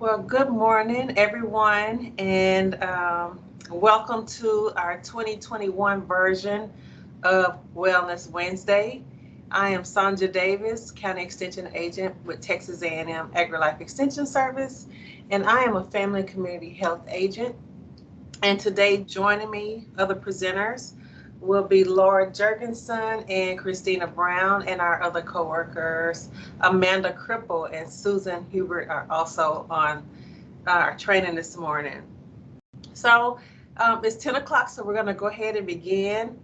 Well, good morning, everyone, and welcome to our 2021 version of Wellness Wednesday. I am Sonja Davis, County Extension Agent with Texas A&M AgriLife Extension Service, and I am a family and community health agent. And today, joining me, other presenters, will be Laura Jurgensen and Christina Brown, and our other coworkers, Amanda Cripple and Susan Hubert, are also on our training this morning. So it's 10 o'clock, so we're going to go ahead and begin.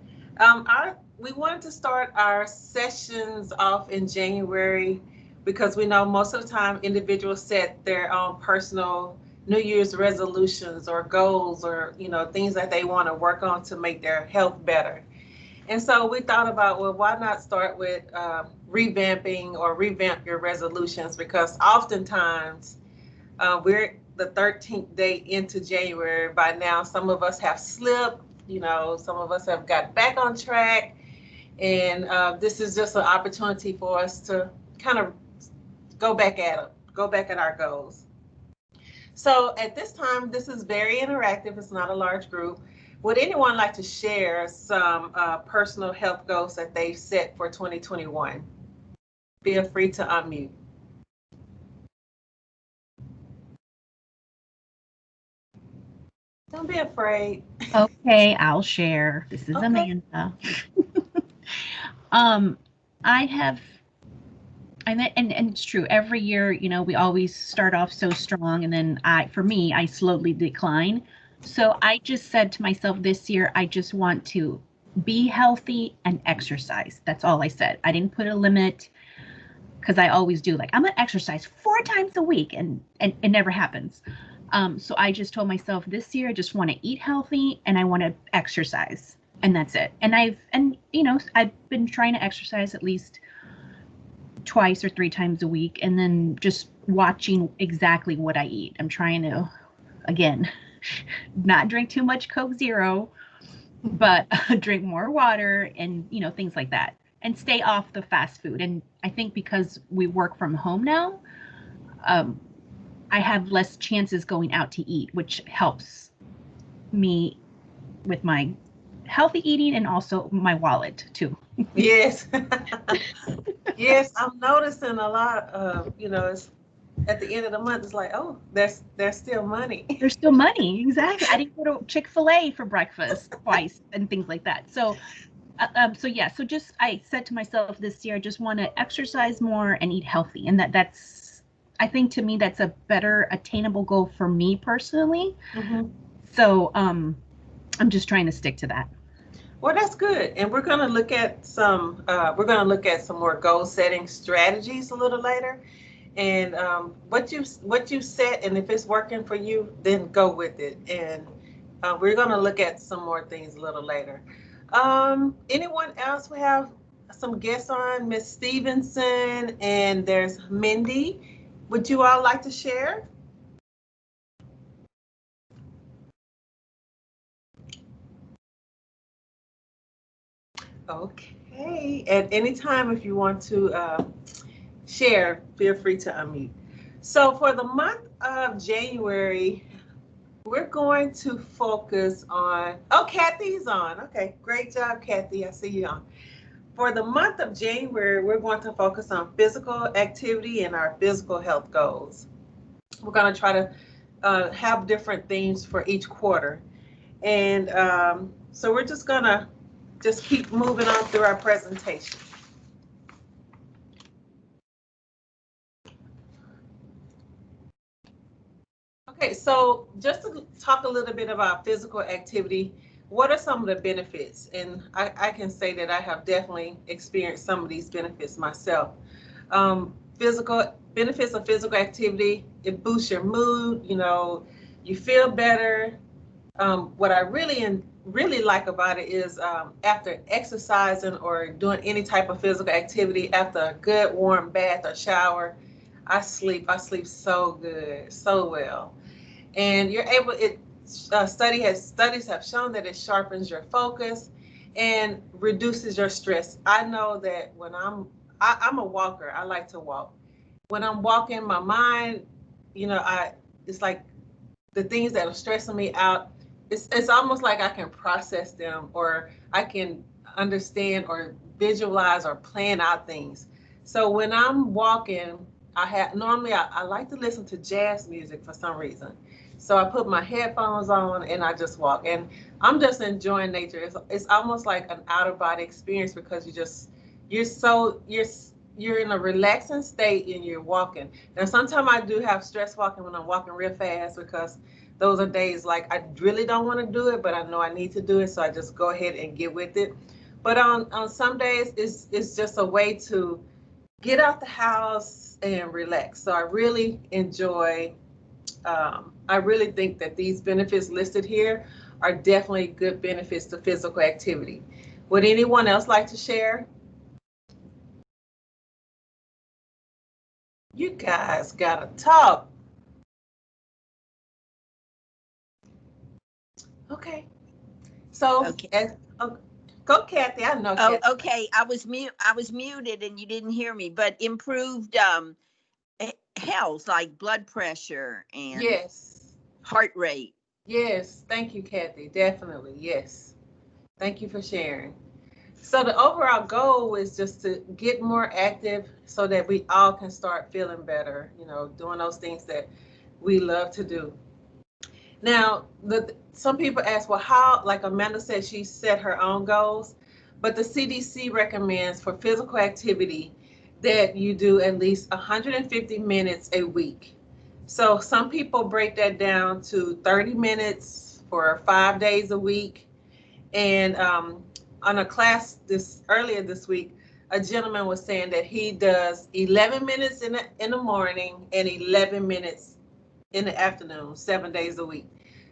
We wanted to start our sessions off in January because we know most of the time individuals set their own personal New Year's resolutions or goals or, things that they want to work on to make their health better. And so we thought about, well, why not start with revamping or revamp your resolutions? Because oftentimes we're the 13th day into January. By now, some of us have slipped, some of us have got back on track. And this is just an opportunity for us to kind of go back at it, go back at our goals. So at this time, this is very interactive. It's not a large group. Would anyone like to share some personal health goals that they set for 2021? Feel free to unmute. Don't be afraid. Okay, I'll share. This is Okay. Amanda. I have, and it's true. Every year, we always start off so strong, and then for me, I slowly decline. So I just said to myself this year, I just want to be healthy and exercise. That's all I said. I didn't put a limit because I always do. Like, I'm gonna exercise 4 times a week, and it never happens. So I just told myself this year I just want to eat healthy and I want to exercise, and that's it. And I've been trying to exercise at least twice or 3 times a week, and then just watching exactly what I eat. I'm trying to, again, not drink too much Coke Zero, but drink more water and, things like that, and stay off the fast food. And I think because we work from home now, I have less chances going out to eat, which helps me with my healthy eating and also my wallet too. Yes. Yes, I'm noticing a lot of, it's at the end of the month, it's like, oh, there's still money. There's still money. Exactly. I didn't go to Chick-fil-A for breakfast twice and things like that. So just I said to myself this year, I just want to exercise more and eat healthy. And that's, I think to me, that's a better attainable goal for me personally. Mm-hmm. So I'm just trying to stick to that. Well, that's good. And we're going to look at some more goal setting strategies a little later. And what you set, and if it's working for you, then go with it. And we're going to look at some more things a little later. Anyone else? We have some guests on, Miss Stevenson, and there's Mindy. Would you all like to share? Okay. At any time, if you want to share, feel free to unmute. So for the month of January, we're going to focus on, Kathy's on. Okay, great job, Kathy. I see you on. For the month of January, we're going to focus on physical activity and our physical health goals. We're going to try to have different themes for each quarter. And so we're just going to keep moving on through our presentation. Okay, so just to talk a little bit about physical activity, what are some of the benefits? And I can say that I have definitely experienced some of these benefits myself. Physical benefits of physical activity, it boosts your mood, you feel better. What I really like about it is after exercising or doing any type of physical activity, after a good warm bath or shower, I sleep so good, so well. And you're able, studies have shown that it sharpens your focus and reduces your stress. I know that when I'm a walker, I like to walk. When I'm walking, my mind, it's like the things that are stressing me out, it's almost like I can process them, or I can understand or visualize or plan out things. So when I'm walking, I like to listen to jazz music for some reason. So I put my headphones on and I just walk, and I'm just enjoying nature. It's almost like an out of body experience, because you're so you're in a relaxing state and you're walking. Now sometimes I do have stress walking when I'm walking real fast, because those are days like I really don't want to do it, but I know I need to do it, so I just go ahead and get with it. But on some days, it's just a way to get out the house and relax. So I really enjoy. I really think that these benefits listed here are definitely good benefits to physical activity. Would anyone else like to share? You guys gotta talk. Okay. So, Okay. oh, go, Kathy. I know Oh, Kathy. okay. I was muted and you didn't hear me, but improved health like blood pressure and Yes. heart rate. Yes. Thank you, Kathy. Definitely. Yes. Thank you for sharing. So the overall goal is just to get more active so that we all can start feeling better, doing those things that we love to do. Now, some people ask, well, how, like Amanda said, she set her own goals, but the CDC recommends for physical activity that you do at least 150 minutes a week. So some people break that down to 30 minutes for 5 days a week. And on a class earlier this week, a gentleman was saying that he does 11 minutes in the morning and 11 minutes in the afternoon, 7 days a week.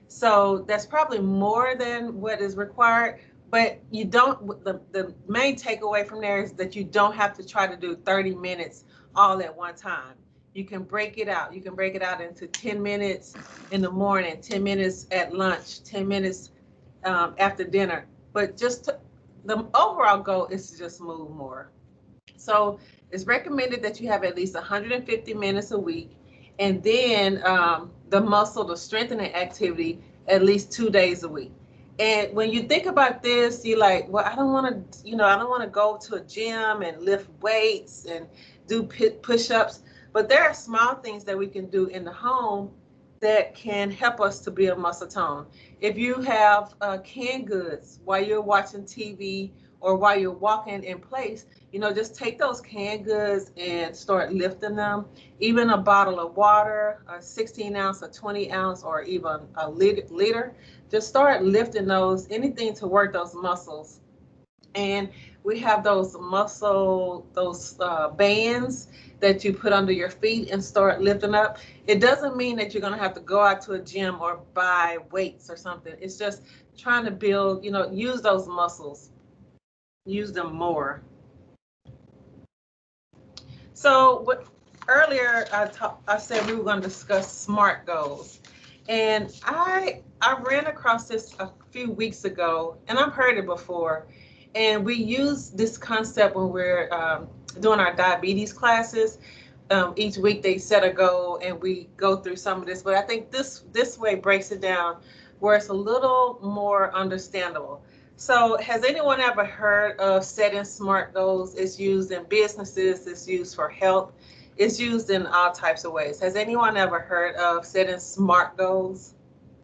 So that's probably more than what is required, but you don't, the main takeaway from there is that you don't have to try to do 30 minutes all at one time. You can break it out. You can break it out into 10 minutes in the morning, 10 minutes at lunch, 10 minutes after dinner. But the overall goal is to just move more. So it's recommended that you have at least 150 minutes a week, and then the strengthening activity, at least 2 days a week. And when you think about this, you're like, well, I don't want to, I don't want to go to a gym and lift weights and do push-ups. But there are small things that we can do in the home that can help us to build muscle tone. If you have canned goods while you're watching TV or while you're walking in place, just take those canned goods and start lifting them. Even a bottle of water, a 16 ounce, a 20 ounce, or even a liter, just start lifting anything to work those muscles. And we have those bands that you put under your feet and start lifting up. It doesn't mean that you're going to have to go out to a gym or buy weights or something. It's just trying to build, use those muscles, use them more. So earlier I said we were going to discuss SMART goals, and I ran across this a few weeks ago, and I've heard it before, and we use this concept when we're doing our diabetes classes. Each week they set a goal and we go through some of this, but I think this way breaks it down where it's a little more understandable. So has anyone ever heard of setting SMART goals? It's used in businesses, it's used for health, it's used in all types of ways. Has anyone ever heard of setting SMART goals?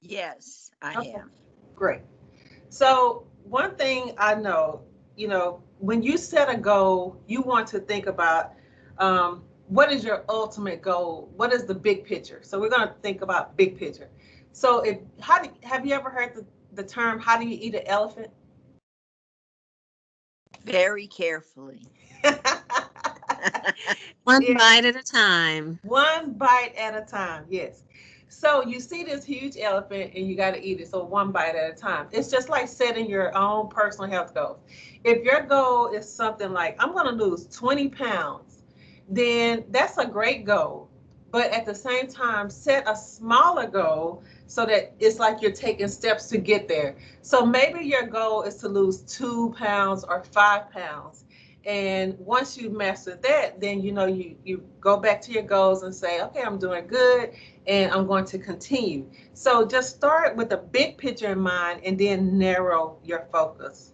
Yes, I have. Great. So one thing I know, when you set a goal, you want to think about what is your ultimate goal? What is the big picture? So we're going to think about big picture. So have you ever heard the term, how do you eat an elephant? Very carefully. One Yeah, bite at a time. one bite at a time. Yes. So you see this huge elephant and you got to eat it. So one bite at a time. It's just like setting your own personal health goals. If your goal is something like, I'm going to lose 20 pounds, then that's a great goal. But at the same time, set a smaller goal so that it's like you're taking steps to get there. So maybe your goal is to lose 2 pounds or 5 pounds. And once you master that, then you go back to your goals and say, okay, I'm doing good and I'm going to continue. So just start with the big picture in mind and then narrow your focus.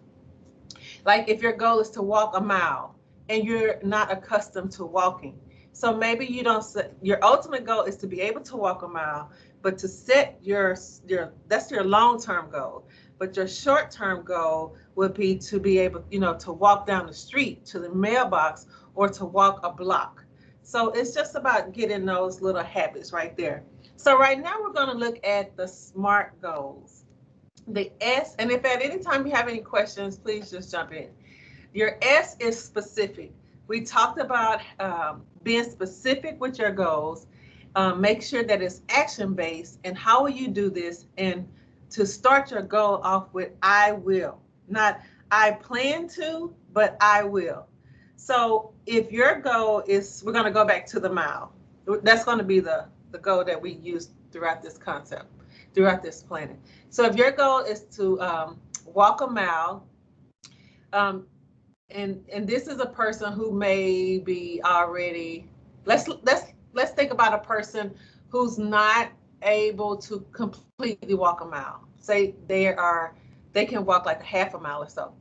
Like if your goal is to walk a mile and you're not accustomed to walking. So maybe you don't set, your ultimate goal is to be able to walk a mile, but to set your that's your long-term goal. But your short-term goal would be to be able, to walk down the street to the mailbox or to walk a block. So it's just about getting those little habits right there. So right now we're going to look at the SMART goals. The S, and if at any time you have any questions, please just jump in. Your S is specific. We talked about being specific with your goals. Make sure that it's action-based. And how will you do this? And to start your goal off with I will. Not I plan to, but I will. So if your goal is, we're going to go back to the mile. That's going to be the goal that we use throughout this concept, throughout this planning. So if your goal is to walk a mile, and this is a person who may be already, let's think about a person who's not able to completely walk a mile. Say they can walk like a half a mile or so.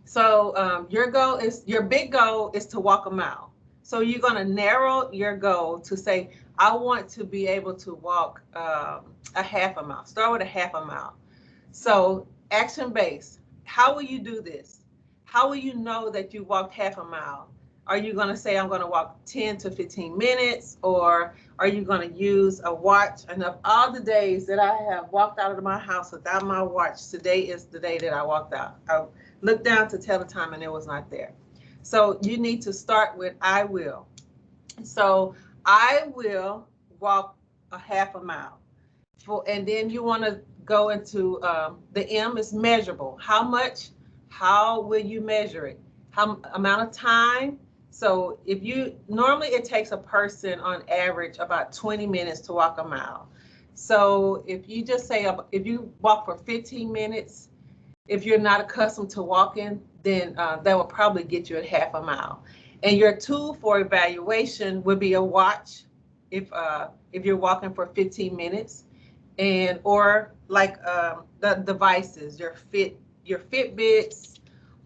So your big goal is to walk a mile. So you're going to narrow your goal to say, I want to be able to walk a half a mile. Start with a half a mile. So action based. How will you do this? How will you know that you walked half a mile? Are you going to say, I'm going to walk 10 to 15 minutes? Or are you going to use a watch? And of all the days that I have walked out of my house without my watch, today is the day that I walked out. I looked down to tell the time and it was not there. So you need to start with I will. So I will walk a half a mile. And then you want to go into the M is measurable. How much? How will you measure it? How amount of time? So if you normally it takes a person on average about 20 minutes to walk a mile. So if you just say if you walk for 15 minutes, if you're not accustomed to walking, then that will probably get you at half a mile. And your tool for evaluation would be a watch if you're walking for 15 minutes, and or like the devices, your Fitbits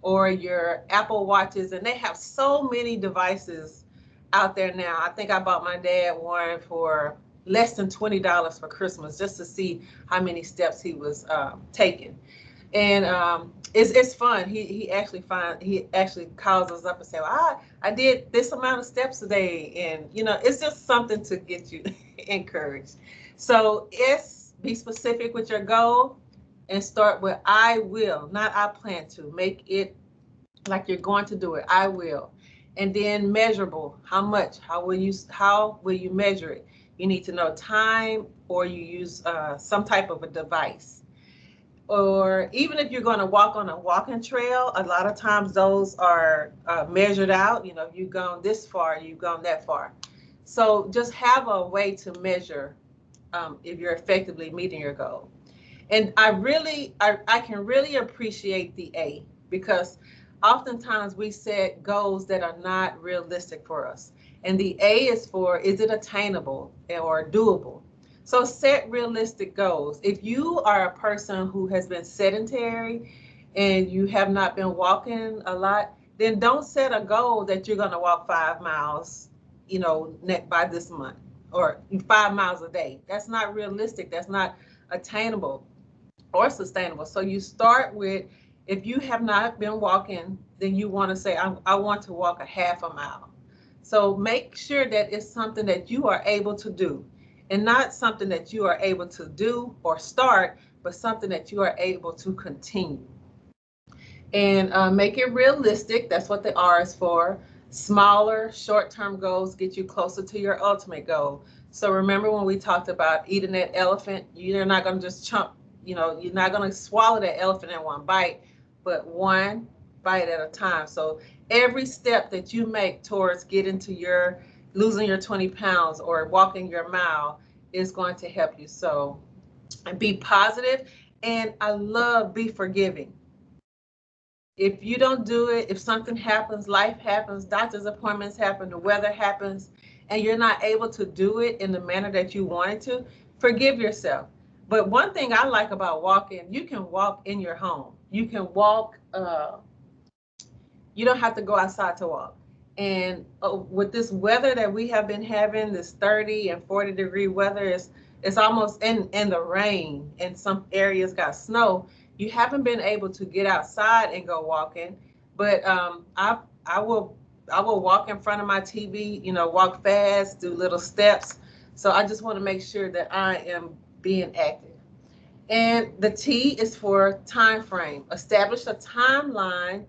or your Apple Watches, and they have so many devices out there now. I think I bought my dad one for less than $20 for Christmas just to see how many steps he was taking. And it's fun. He actually calls us up and say, well, I did this amount of steps today, and it's just something to get you encouraged. So be specific with your goal and start with I will, not I plan to. Make it like you're going to do it. I will. And then measurable. How much? How will you measure it? You need to know time, or you use some type of a device. Or even if you're going to walk on a walking trail, a lot of times those are measured out. You've gone this far, you've gone that far. So just have a way to measure if you're effectively meeting your goal. And I can really appreciate the A, because oftentimes we set goals that are not realistic for us. And the A is for, is it attainable or doable? So set realistic goals. If you are a person who has been sedentary and you have not been walking a lot, then don't set a goal that you're going to walk 5 miles, by this month, or 5 miles a day. That's not realistic. That's not attainable or sustainable. So you start with, if you have not been walking, then you want to say, I want to walk a half a mile. So make sure that it's something that you are able to do, and not something that you are able to do or start, but something that you are able to continue. And make it realistic. That's what the R is for. Smaller, short-term goals get you closer to your ultimate goal. So remember when we talked about eating that elephant, you're not going to just chomp, you're not going to swallow that elephant in one bite, but one bite at a time. So every step that you make towards getting to losing your 20 pounds or walking your mile is going to help you. So, and be positive. And I love be forgiving. If you don't do it, if something happens, life happens, doctor's appointments happen, the weather happens, and you're not able to do it in the manner that you wanted to, forgive yourself. But one thing I like about walking, you can walk in your home. You can walk, you don't have to go outside to walk. And with this weather that we have been having, this 30 and 40-degree weather, it's almost in the rain, and some areas got snow. You haven't been able to get outside and go walking, but I will walk in front of my TV, walk fast, do little steps. So I just want to make sure that I am being active. And the T is for time frame. Establish a timeline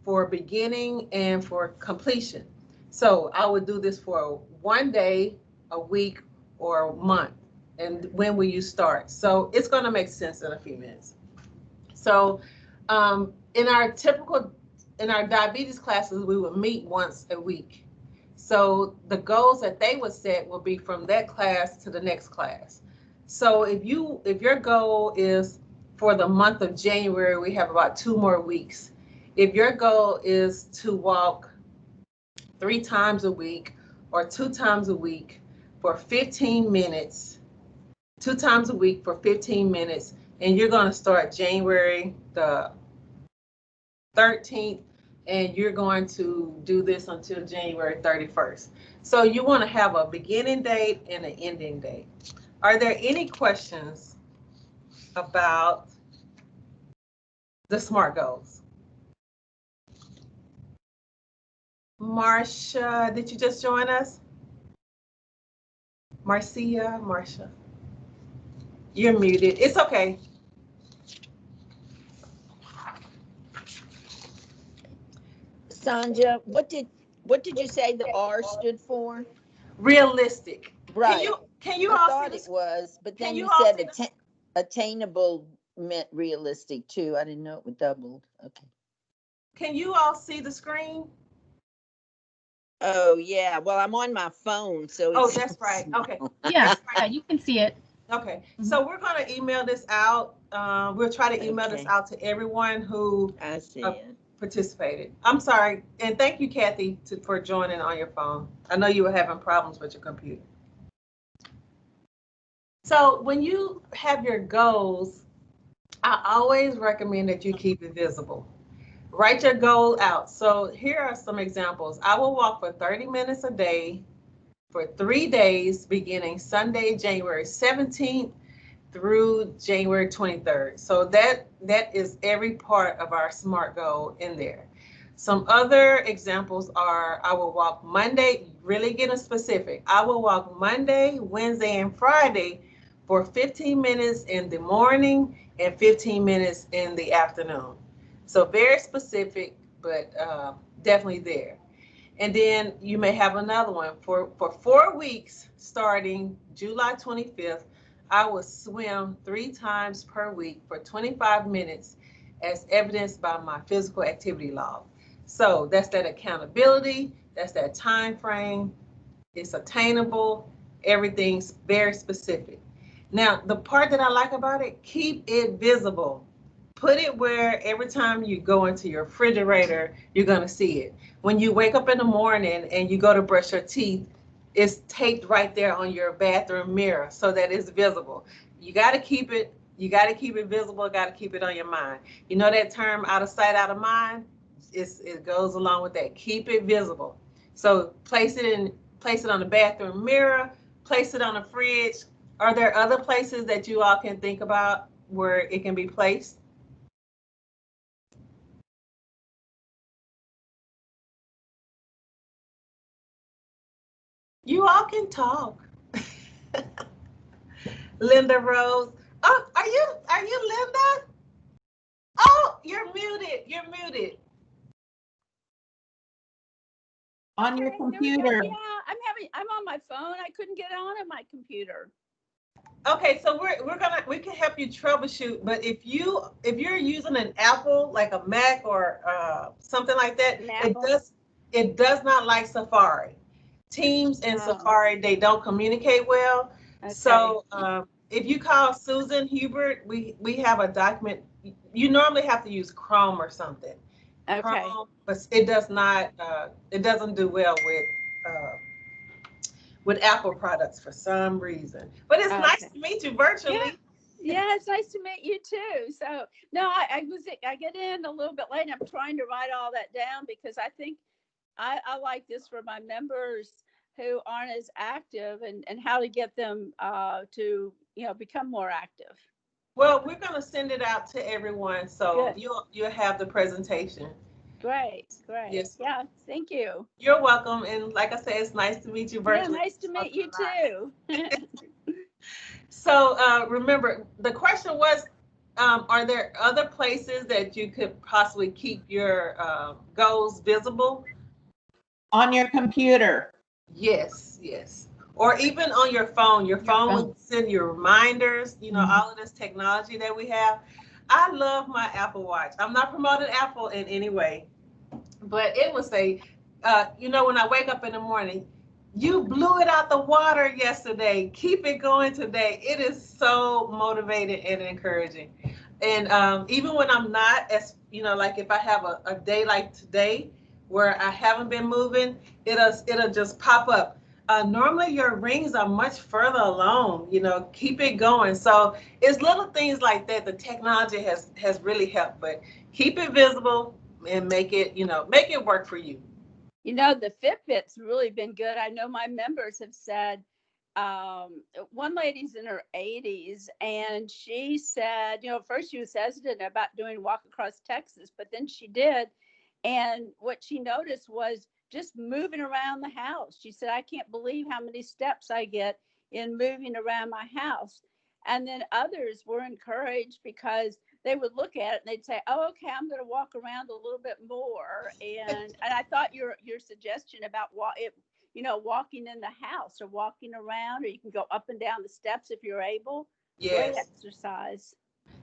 for beginning and for completion. So I would do this for one day, a week, or a month. And when will you start? So it's going to make sense in a few minutes. So in our diabetes classes, we would meet once a week. So the goals that they would set will be from that class to the next class. So if your goal is for the month of January, we have about 2 more weeks. If your goal is to walk 3 times a week or 2 times a week for 15 minutes, 2 times a week for 15 minutes, and you're going to start January the 13th, and you're going to do this until January 31st. So you want to have a beginning date and an ending date. Are there any questions about the SMART goals? Marcia, did you just join us? Marcia. You're muted. It's okay. Sandra, what did you say the R stood for? Realistic. Right. Can you I all thought see it was, but then can you you all said see attainable meant realistic too. I didn't know it was doubled. Okay. Can you all see the screen? Oh yeah. Well, I'm on my phone, so Oh, it's that's right. Okay. Yeah, yeah, you can see it. Okay. So we're going to email this out. We'll try to email this Okay. out to everyone who I see it. participated. I'm sorry. And thank you, Kathy, for joining on your phone. I know you were having problems with your computer. So when you have your goals, I always recommend that you keep it visible. Write your goal out. So here are some examples. I will walk for 30 minutes a day for 3 days, beginning Sunday, January 17th through January 23rd. So that is every part of our SMART goal in there. Some other examples are, I will walk Monday, really getting specific. I will walk Monday, Wednesday, and Friday for 15 minutes in the morning and 15 minutes in the afternoon. So very specific, but definitely there. And then you may have another one for 4 weeks, starting July 25th, I will swim 3 times per week for 25 minutes as evidenced by my physical activity log. So that's that accountability, that's that time frame, it's attainable, everything's very specific. Now, the part that I like about it, keep it visible. Put it where every time you go into your refrigerator, you're going to see it. When you wake up in the morning and you go to brush your teeth, it's taped right there on your bathroom mirror so that it's visible. You got to keep it visible, got to keep it on your mind. You know that term out of sight, out of mind? It goes along with that. Keep it visible. So place it on the bathroom mirror, place it on the fridge. Are there other places that you all can think about where it can be placed? You all can talk. Linda Rose. Oh, are you Linda? Oh, you're muted. You're muted. On your Okay, there we go. computer. Yeah, I'm on my phone. I couldn't get on my computer. Okay, so we can help you troubleshoot, but if you're using an Apple, like a Mac or something like that, it does not like Safari. Teams and Safari, they don't communicate well. Okay. So if you call Susan Hubert, we have a document. You normally have to use Chrome or something, Okay. but it does not. It doesn't do well with Apple products for some reason. But it's nice Okay. to meet you virtually. Yeah, it's nice to meet you too. So no, I get in a little bit late. And I'm trying to write all that down because I think I like this for my members who aren't as active and how to get them to become more active. Well, we're gonna send it out to everyone, so Good. you'll have the presentation. Great. Great. Yes, Yeah. Thank you. you're welcome. And like I said, it's nice to meet you Yeah. virtually. Nice to meet you too. So remember, the question was, are there other places that you could possibly keep your goals visible? On your computer. Yes, yes. Or even on your phone. Your phone would send you reminders, all of this technology that we have. I love my Apple Watch. I'm not promoting Apple in any way, but it would say, when I wake up in the morning, you blew it out the water yesterday. Keep it going today. It is so motivated and encouraging. And even when I'm not, as like if I have a day like today where I haven't been moving, it'll just pop up. Normally your rings are much further along. Keep it going. So it's little things like that. The technology has really helped, but keep it visible and make it work for you. The Fitbit's really been good. I know my members have said, one lady's in her 80s and she said, at first she was hesitant about doing a walk across Texas, but then she did. And what she noticed was just moving around the house. She said, I can't believe how many steps I get in moving around my house. And then others were encouraged because they would look at it and they'd say, oh, okay, I'm going to walk around a little bit more. And I thought your suggestion about walking in the house or walking around, or you can go up and down the steps if you're able. Yes. Great exercise.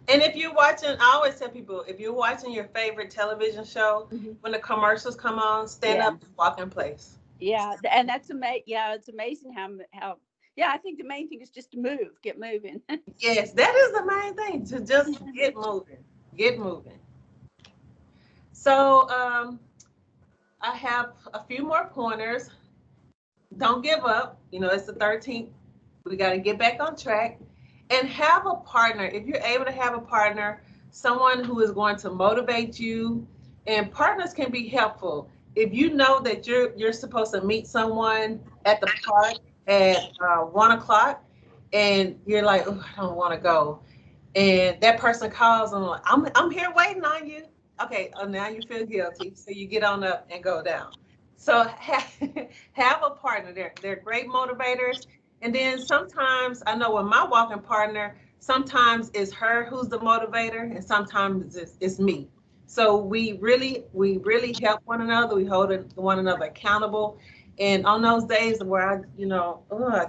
And if you're watching, I always tell people, if you're watching your favorite television show, when the commercials come on, stand up and walk in place. Yeah, and that's amazing. Yeah, it's amazing how. Yeah, I think the main thing is just to move, get moving. Yes, that is the main thing, to just get moving. So I have a few more pointers. Don't give up. It's the 13th. We got to get back on track and have a partner. If you're able to have a partner, someone who is going to motivate you, and partners can be helpful. If you know that you're supposed to meet someone at the park at 1 o'clock, and you're like, oh, I don't want to go, and that person calls and like, I'm here waiting on you. Okay, now you feel guilty, so you get on up and go down. So have a partner. They're great motivators. And then sometimes I know with my walking partner, sometimes it's her who's the motivator, and sometimes it's me. So we really help one another. We hold one another accountable. And on those days where I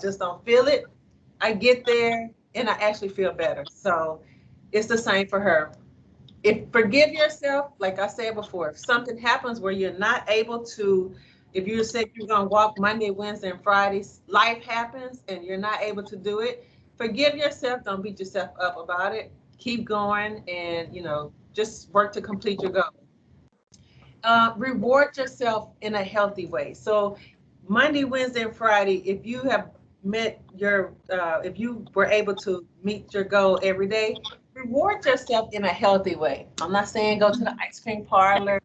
just don't feel it, I get there and I actually feel better. So it's the same for her. Forgive yourself, like I said before, if something happens where you're not able to, if you said you're going to walk Monday, Wednesday, and Fridays, life happens and you're not able to do it, forgive yourself. Don't beat yourself up about it. Keep going and, just work to complete your goal. Reward yourself in a healthy way. So Monday, Wednesday, and Friday, if you have if you were able to meet your goal every day, reward yourself in a healthy way. I'm not saying go to the ice cream parlor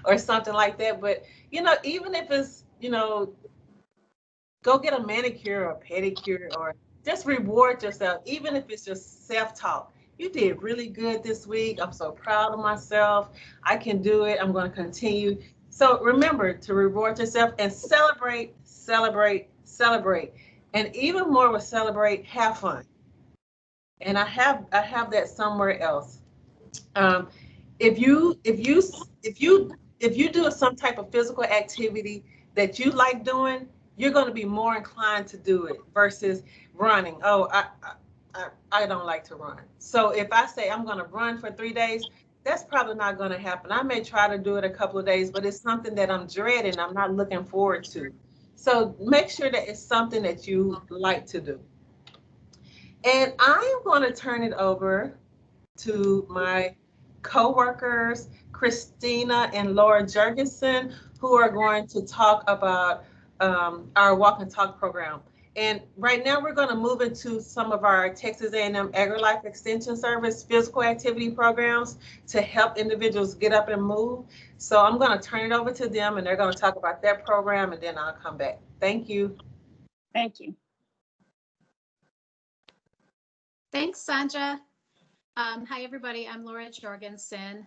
or something like that, but even if it's, go get a manicure or pedicure, or just reward yourself, even if it's just self-talk. You did really good this week. I'm so proud of myself. I can do it. I'm going to continue. So remember to reward yourself and celebrate, celebrate, celebrate. And even more with celebrate, have fun. And I have that somewhere else. If you do some type of physical activity that you like doing, you're going to be more inclined to do it versus running. Oh, I don't like to run. So if I say I'm going to run for 3 days, that's probably not going to happen. I may try to do it a couple of days, but it's something that I'm dreading. I'm not looking forward to. So make sure that it's something that you like to do. And I am going to turn it over to my co-workers, Christina and Laura Jurgensen, who are going to talk about our Walk and Talk program. And right now we're going to move into some of our Texas A&M AgriLife Extension Service physical activity programs to help individuals get up and move. So I'm going to turn it over to them and they're going to talk about their program and then I'll come back. Thank you. Thank you. Thanks, Sandra. Hi, everybody. I'm Laura Jorgensen.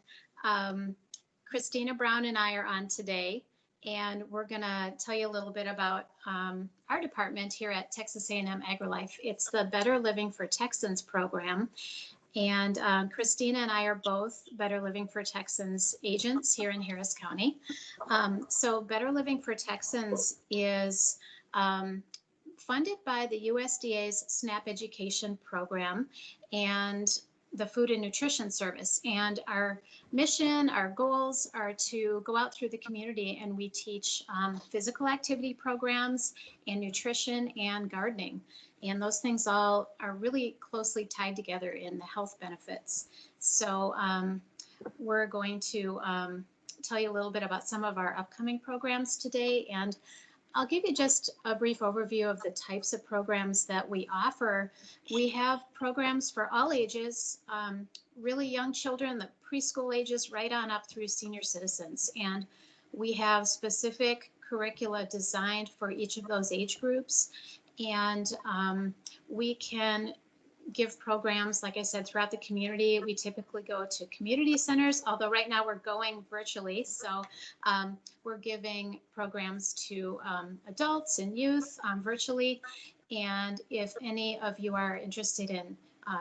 Christina Brown and I are on today, and we're going to tell you a little bit about our department here at Texas A&M AgriLife. It's the Better Living for Texans program, and Christina and I are both Better Living for Texans agents here in Harris County. So Better Living for Texans is funded by the USDA's SNAP Education program and the Food and Nutrition Service. And our mission, our goals are to go out through the community and we teach physical activity programs and nutrition and gardening. And those things all are really closely tied together in the health benefits. So we're going to tell you a little bit about some of our upcoming programs today. And I'll give you just a brief overview of the types of programs that we offer. We have programs for all ages, really young children, the preschool ages, right on up through senior citizens. And we have specific curricula designed for each of those age groups. And we can give programs, like I said, throughout the community. We typically go to community centers, although right now we're going virtually. So we're giving programs to adults and youth virtually. And if any of you are interested in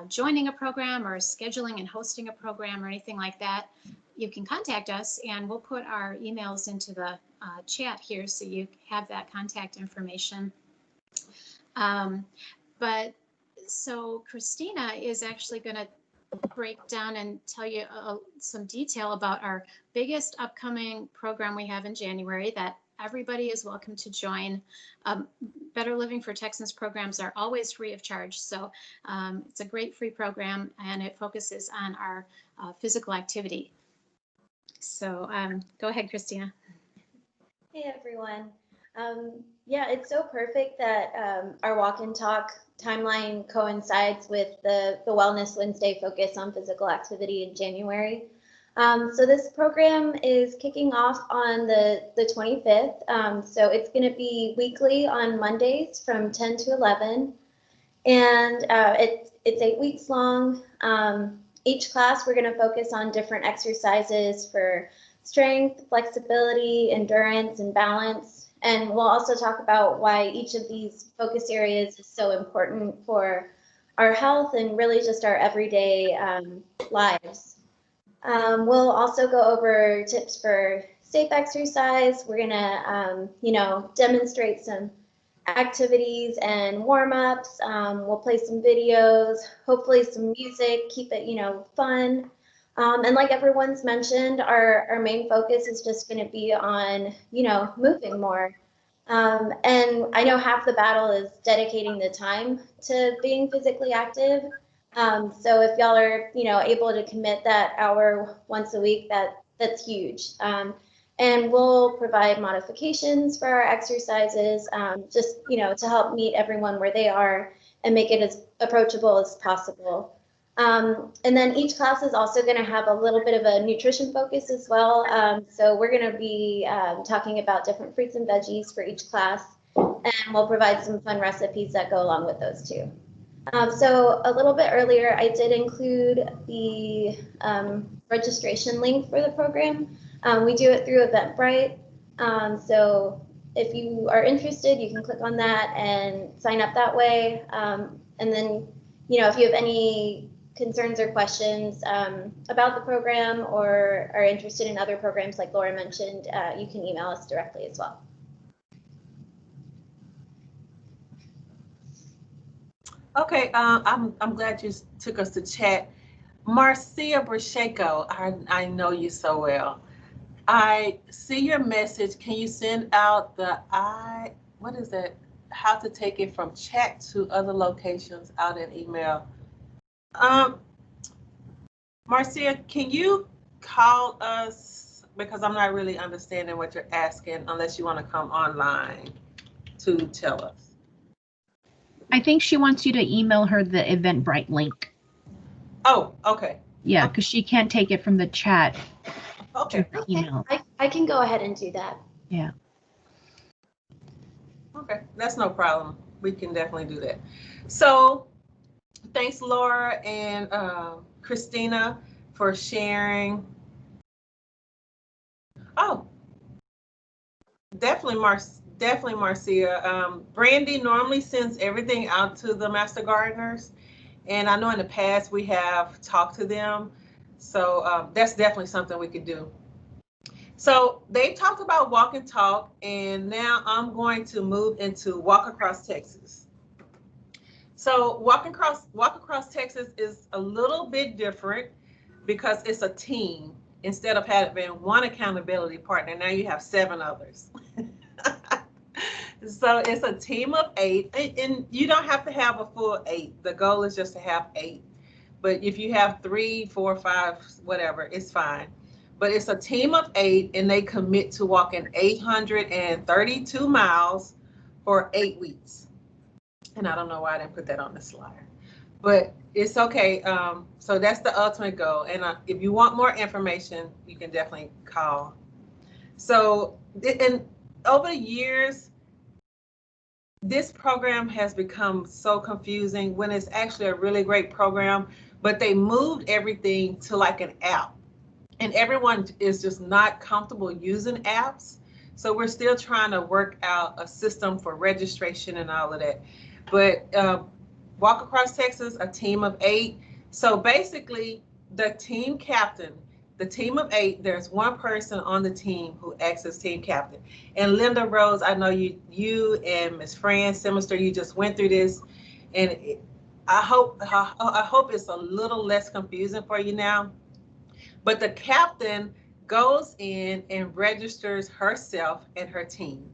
joining a program or scheduling and hosting a program or anything like that, you can contact us and we'll put our emails into the chat here so you have that contact information. So Christina is actually going to break down and tell you some detail about our biggest upcoming program we have in January that everybody is welcome to join. Better Living for Texans programs are always free of charge. So it's a great free program and it focuses on our physical activity. So go ahead, Christina. Hey, everyone. Yeah, it's so perfect that our Walk and Talk timeline coincides with the Wellness Wednesday focus on physical activity in January. So this program is kicking off on the 25th. So it's going to be weekly on Mondays from 10 to 11. And it's 8 weeks long. Each class, we're going to focus on different exercises for strength, flexibility, endurance, and balance. And we'll also talk about why each of these focus areas is so important for our health and really just our everyday lives. We'll also go over tips for safe exercise. We're gonna, demonstrate some activities and warm-ups. We'll play some videos, hopefully some music, keep it, fun. And like everyone's mentioned, our main focus is just going to be on, moving more. And I know half the battle is dedicating the time to being physically active. So if y'all are, able to commit that hour once a week, that's huge. And we'll provide modifications for our exercises, just, to help meet everyone where they are and make it as approachable as possible. And then each class is also going to have a little bit of a nutrition focus as well. So we're going to be talking about different fruits and veggies for each class, and we'll provide some fun recipes that go along with those too. So a little bit earlier, I did include the registration link for the program. We do it through Eventbrite. So if you are interested, you can click on that and sign up that way. And then, if you have any concerns or questions about the program or are interested in other programs like Laura mentioned, you can email us directly as well. Okay, I'm glad you took us to chat. Marcia Brashenko, I know you so well. I see your message. Can you send out what is it? How to take it from chat to other locations out in email? Marcia, can you call us because I'm not really understanding what you're asking unless you want to come online to tell us. I think she wants you to email her the Eventbrite link. Oh, okay. Yeah, because she can't take it from the chat Okay. to her email. I can go ahead and do that. Yeah. Okay, that's no problem. We can definitely do that. So thanks, Laura and Christina, for sharing. Oh, definitely, Marcia. Brandy normally sends everything out to the master gardeners, and I know in the past we have talked to them. So that's definitely something we could do. So they talked about walk and talk, and now I'm going to move into walk across Texas. So walk across Texas is a little bit different because it's a team. Instead of having one accountability partner, now you have 7 others. So it's a team of 8, and you don't have to have a full 8. The goal is just to have 8. But if you have 3, 4, 5, whatever, it's fine. But it's a team of 8, and they commit to walking 832 miles for 8 weeks. And I don't know why I didn't put that on the slide, but it's okay. So that's the ultimate goal. And if you want more information, you can definitely call. So, and over the years, this program has become so confusing when it's actually a really great program, but they moved everything to like an app, and everyone is just not comfortable using apps. So we're still trying to work out a system for registration and all of that. But Walk Across Texas, a team of 8. So basically, the team captain, the team of 8, there's one person on the team who acts as team captain. And Linda Rose, I know you and Miss Fran Simister, you just went through this, and I hope it's a little less confusing for you now. But the captain goes in and registers herself and her team.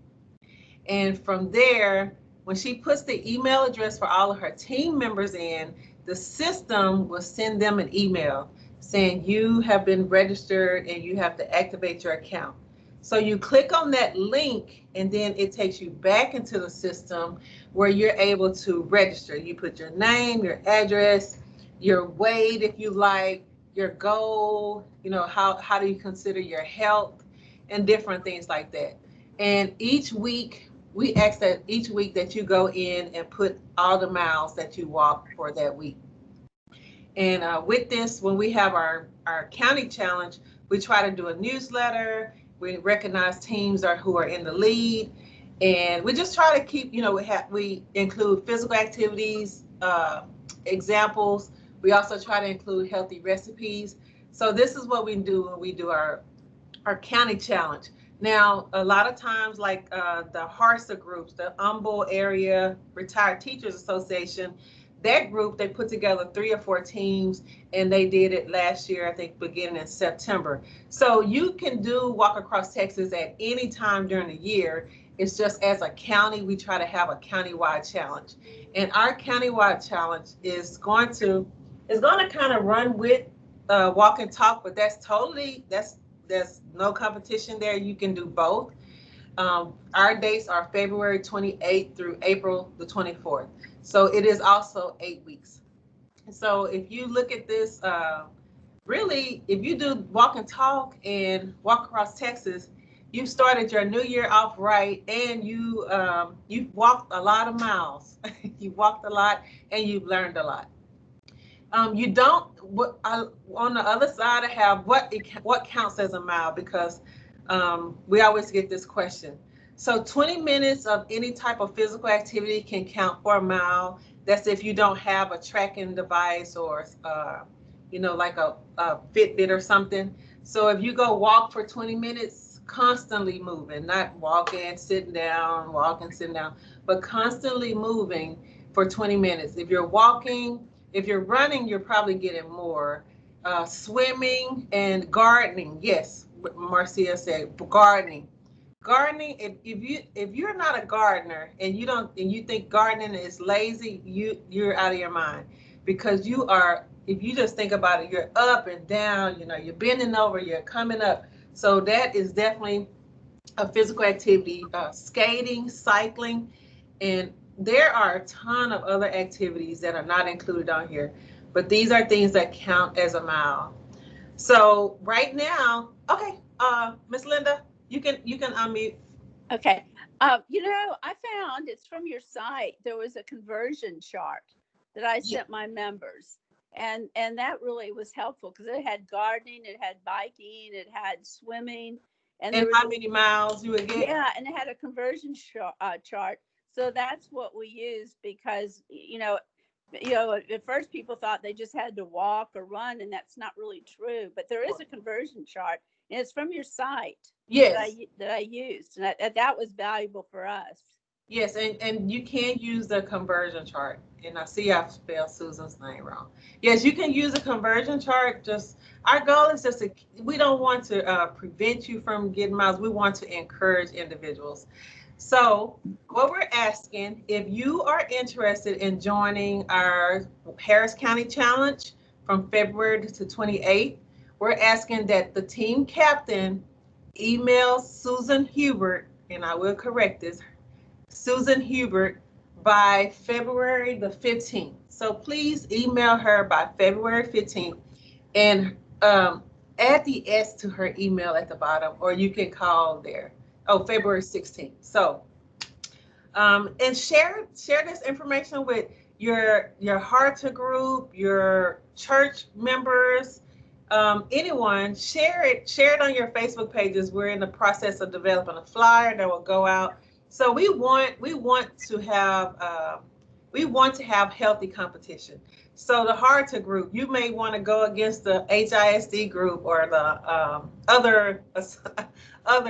And from there, when she puts the email address for all of her team members in, the system will send them an email saying you have been registered and you have to activate your account. So you click on that link, and then it takes you back into the system where you're able to register. You put your name, your address, your weight if you like, your goal, how do you consider your health, and different things like that. And each week, we ask that each week that you go in and put all the miles that you walk for that week. And with this, when we have our county challenge, we try to do a newsletter. We recognize teams who are in the lead. And we just try to keep, we include physical activities, examples. We also try to include healthy recipes. So this is what we do when we do our county challenge. Now, a lot of times, like the HARSA groups, the Humboldt Area Retired Teachers Association, that group, they put together 3 or 4 teams, and they did it last year, I think, beginning in September. So you can do Walk Across Texas at any time during the year. It's just as a county, we try to have a countywide challenge. And our countywide challenge is going to kind of run with Walk and Talk, but there's no competition there. You can do both. Our dates are February 28th through April the 24th. So it is also 8 weeks. So if you look at this, really, if you do Walk and Talk and Walk Across Texas, you've started your new year off right, and you've walked a lot of miles. You've walked a lot, and you've learned a lot. You don't, on the other side, I have what counts as a mile, because we always get this question. So 20 minutes of any type of physical activity can count for a mile. That's if you don't have a tracking device or, like a Fitbit or something. So if you go walk for 20 minutes, constantly moving, not walking, sitting down, but constantly moving for 20 minutes. If you're walking, if you're running, you're probably getting more. Swimming and gardening. Yes, Marcia said gardening. Gardening, if you're not a gardener and you think gardening is lazy, you're out of your mind, because if you just think about it, you're up and down, you're bending over, you're coming up. So that is definitely a physical activity, skating, cycling, and there are a ton of other activities that are not included on here, but these are things that count as a mile. So right now, okay, Miss Linda, you can unmute. Okay. I found it's from your site. There was a conversion chart that I sent my members. And that really was helpful because it had gardening, it had biking, it had swimming. And how many miles you would get? Yeah, and it had a conversion chart. So that's what we used because, at first people thought they just had to walk or run, and that's not really true. But there is a conversion chart, and it's from your site. Yes. That I used, and that was valuable for us. Yes, and you can use the conversion chart. And I see I've spelled Susan's name wrong. Yes, you can use a conversion chart. Just our goal is just we don't want to prevent you from getting miles. We want to encourage individuals. So what we're asking, if you are interested in joining our Harris County Challenge from February to 28th, we're asking that the team captain email Susan Hubert, and I will correct this, Susan Hubert, by February the 15th. So please email her by February 15th and add the S to her email at the bottom, or you can call there. Oh, February 16th. So, and share this information with your Harta group, your church members, anyone. Share it on your Facebook pages. We're in the process of developing a flyer that will go out. So we want to have healthy competition. So the Harta group, you may want to go against the HISD group or the other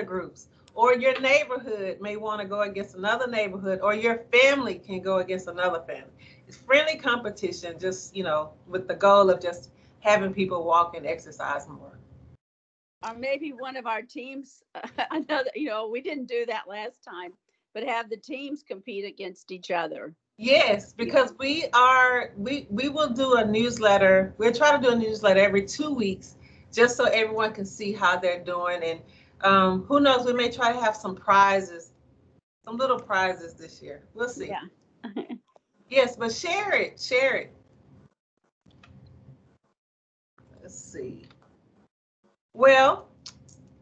groups, or your neighborhood may want to go against another neighborhood, or your family can go against another family. It's friendly competition, just with the goal of just having people walk and exercise more. Or maybe one of our teams, I know that, we didn't do that last time, but have the teams compete against each other. Yes, because we will do a newsletter. We'll try to do a newsletter every 2 weeks, just so everyone can see how they're doing. And who knows, we may try to have some prizes, some little prizes this year. We'll see. Yeah. Yes, but share it. Let's see. Well,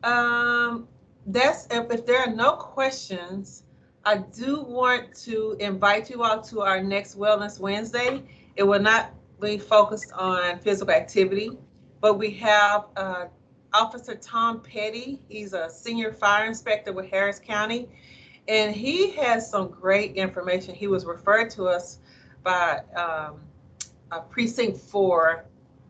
that's if there are no questions, I do want to invite you all to our next Wellness Wednesday. It will not be focused on physical activity, but we have Officer Tom Petty. He's a senior fire inspector with Harris County, and he has some great information. He was referred to us by a Precinct 4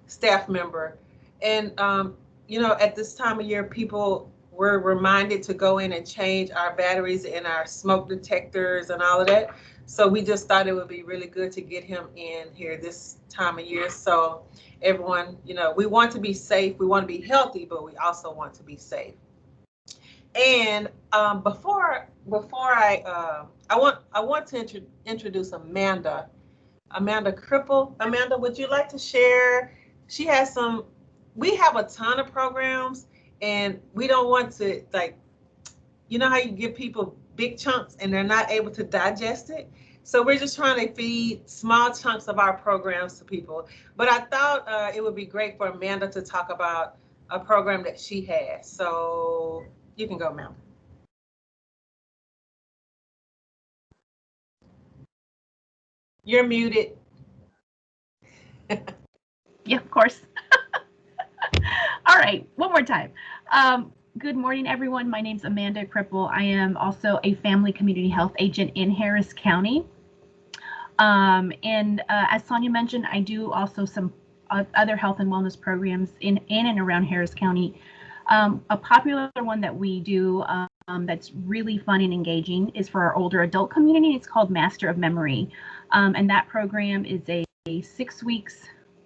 staff member. And, at this time of year, people were reminded to go in and change our batteries and our smoke detectors and all of that. So we just thought it would be really good to get him in here this time of year. So everyone, we want to be safe. We want to be healthy, but we also want to be safe. And before I want to introduce Amanda Cripple. Amanda, would you like to share? We have a ton of programs, and we don't want to, how you give people big chunks and they're not able to digest it. So we're just trying to feed small chunks of our programs to people. But I thought it would be great for Amanda to talk about a program that she has. So you can go, Amanda. You're muted. Yeah, of course. All right, one more time. Good morning, everyone. My name's Amanda Cripple. I am also a family community health agent in Harris County. And as Sonia mentioned, I do also some other health and wellness programs in and around Harris County. A popular one that we do that's really fun and engaging is for our older adult community. It's called Master of Memory. And that program is a 6 weeks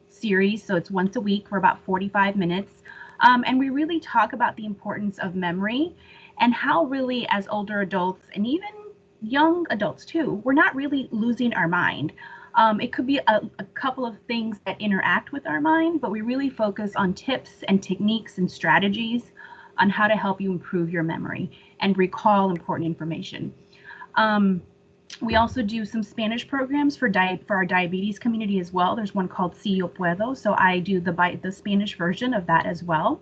series. So it's once a week for about 45 minutes. And we really talk about the importance of memory and how really as older adults and even young adults too, we're not really losing our mind. It could be a couple of things that interact with our mind, but we really focus on tips and techniques and strategies on how to help you improve your memory and recall important information. We also do some Spanish programs for our diabetes community as well. There's one called Si Yo Puedo, so I do the Spanish version of that as well.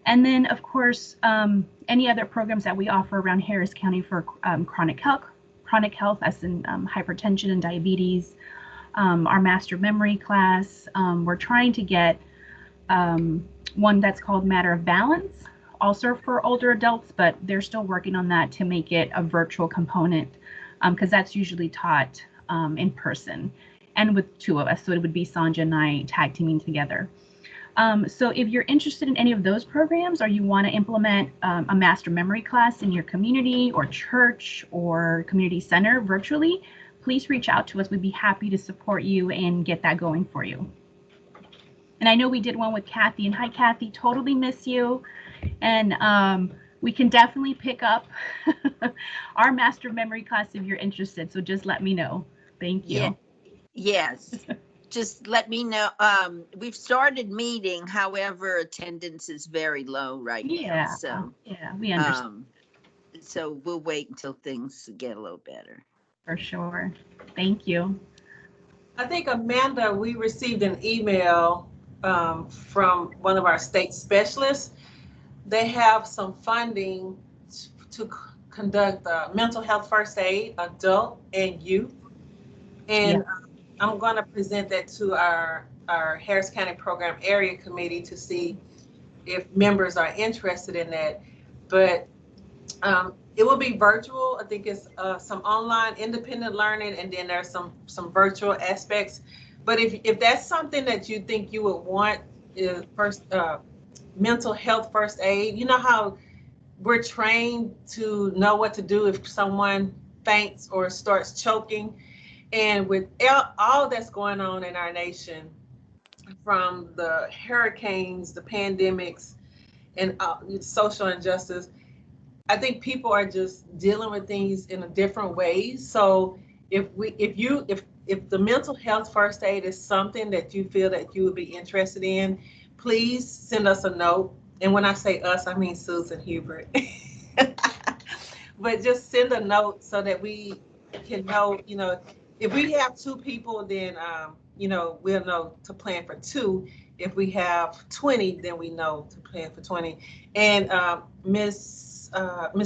And then, of course, any other programs that we offer around Harris County for chronic health, as in hypertension and diabetes, our master memory class. We're trying to get one that's called Matter of Balance, also for older adults, but they're still working on that to make it a virtual component, because that's usually taught in person and with two of us. So it would be Sanja and I tag teaming together. So if you're interested in any of those programs, or you want to implement a master memory class in your community or church or community center virtually, please reach out to us. We'd be happy to support you and get that going for you. And I know we did one with Kathy, and hi Kathy, totally miss you. And we can definitely pick up our master memory class if you're interested. So just let me know. Thank you. Yeah. Yes. Just let me know. We've started meeting, however, attendance is very low right now. So yeah, we understand. So we'll wait until things get a little better. For sure. Thank you. I think, Amanda, we received an email from one of our state specialists. They have some funding to conduct mental health first aid, adult and youth. And I'm going to present that to our Harris County Program Area Committee to see if members are interested in that. But it will be virtual. I think it's some online independent learning, and then there's some virtual aspects. But if that's something that you think you would want, is first mental health first aid. You know how we're trained to know what to do if someone faints or starts choking. And with all that's going on in our nation, from the hurricanes, the pandemics, and social injustice, I think people are just dealing with things in a different ways. So if the mental health first aid is something that you feel that you would be interested in, please send us a note. And when I say us, I mean Susan Hubert. But just send a note so that we can know, if we have 2 people, then, we'll know to plan for 2. If we have 20, then we know to plan for 20. And Miss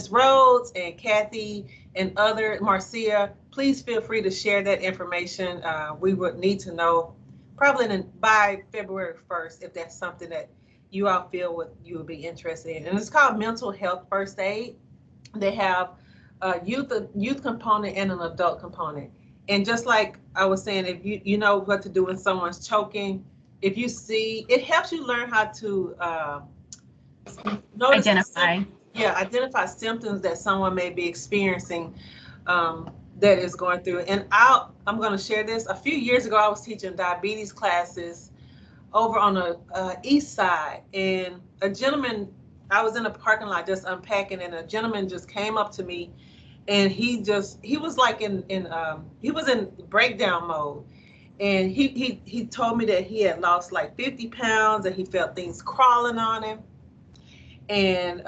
Rhodes and Kathy and Marcia, please feel free to share that information. We would need to know probably by February 1st if that's something that you all feel you would be interested in. And it's called Mental Health First Aid. They have a youth component and an adult component. And just like I was saying, if you know what to do when someone's choking, if you see, it helps you learn how to identify symptoms that someone may be experiencing that is going through. And I'm going to share this. A few years ago, I was teaching diabetes classes over on the east side, and a gentleman, I was in a parking lot just unpacking, and a gentleman just came up to me, and he was like he was in breakdown mode. And he told me that he had lost like 50 pounds and he felt things crawling on him. And,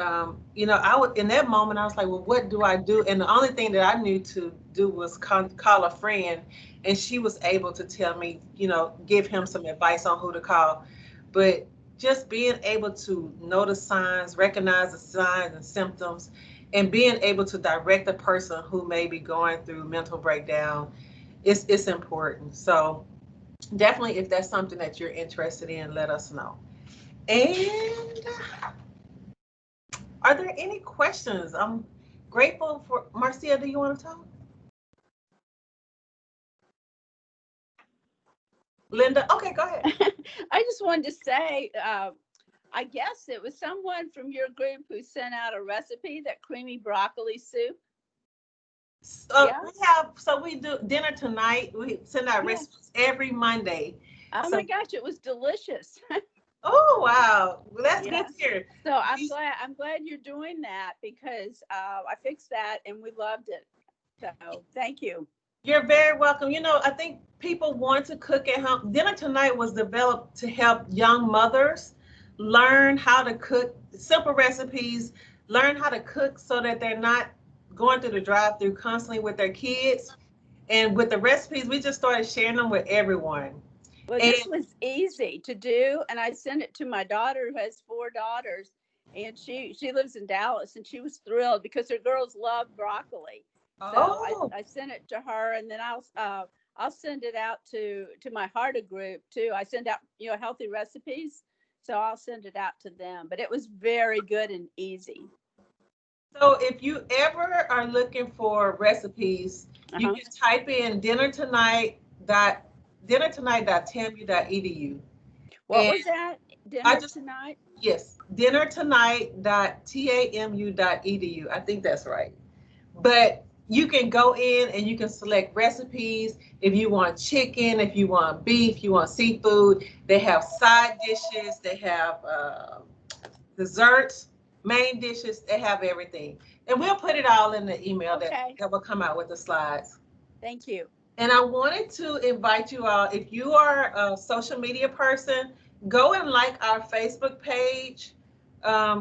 in that moment, I was like, well, what do I do? And the only thing that I knew to do was call a friend. And she was able to tell me, give him some advice on who to call. But just being able to know the signs, recognize the signs and symptoms, and being able to direct a person who may be going through mental breakdown, it's important. So definitely, if that's something that you're interested in, let us know. And are there any questions? I'm grateful for Marcia. Do you want to talk? Linda, okay, go ahead. I just wanted to say, I guess it was someone from your group who sent out a recipe, that creamy broccoli soup. We do dinner tonight. We send out recipes every Monday. Oh my gosh, it was delicious. Oh wow, well, that's good to hear. So I'm glad you're doing that, because I fixed that and we loved it. So thank you. You're very welcome. You know, I think people want to cook at home. Dinner Tonight was developed to help young mothers learn how to cook simple recipes, learn how to cook so that they're not going through the drive-through constantly with their kids. And with the recipes, we just started sharing them with everyone. Well, And this was easy to do, and I sent it to my daughter who has 4 daughters, and she lives in Dallas, and she was thrilled because her girls love broccoli. So oh, I sent it to her, and then I'll send it out to my Harda group too. I send out healthy recipes, so I'll send it out to them. But it was very good and easy. so if you ever are looking for recipes, you Uh-huh. can type in dinnertonight.tamu.edu. What And was that? I Dinner just, tonight? yes, dinnertonight.tamu.edu. I think that's right. But you can go in and you can select recipes. If you want chicken, if you want beef, you want seafood. They have side dishes. They have desserts, main dishes. They have everything. And we'll put it all in the email Okay. that will come out with the slides. Thank you. And I wanted to invite you all, if you are a social media person, go and like our Facebook page.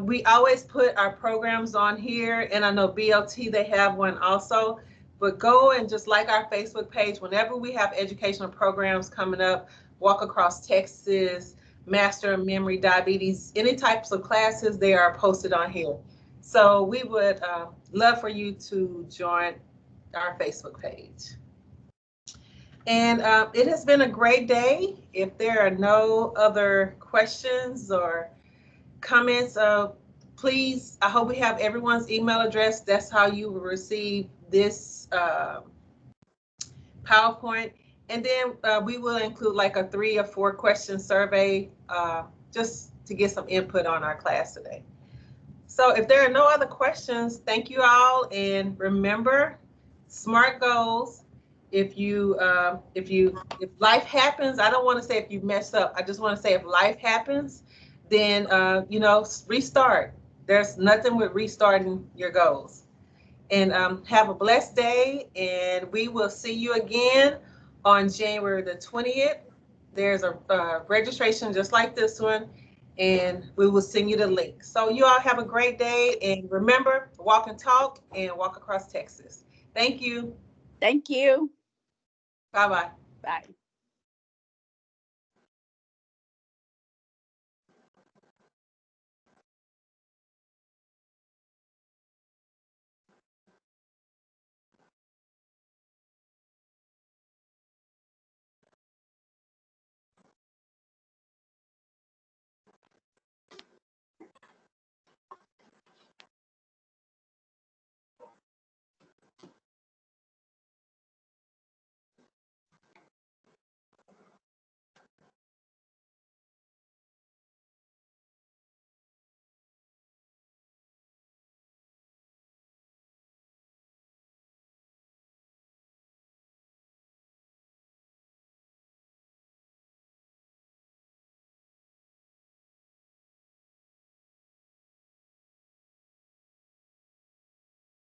We always put our programs on here, and I know BLT, they have one also. But go and just like our Facebook page whenever we have educational programs coming up, Walk Across Texas, Master of Memory, Diabetes, any types of classes, they are posted on here. So we would love for you to join our Facebook page. And it has been a great day. If there are no other questions or comments, please, I hope we have everyone's email address. That's how you will receive this PowerPoint. And then we will include like a 3 or 4 question survey just to get some input on our class today. So if there are no other questions, thank you all. And remember, SMART goals. If life happens, I don't want to say if you mess up. I just want to say if life happens, then restart. There's nothing with restarting your goals. And have a blessed day. And we will see you again on January the 20th. There's a registration just like this one, and we will send you the link. So you all have a great day, and remember, walk and talk and walk across Texas. Thank you. Thank you. Bye-bye. Bye.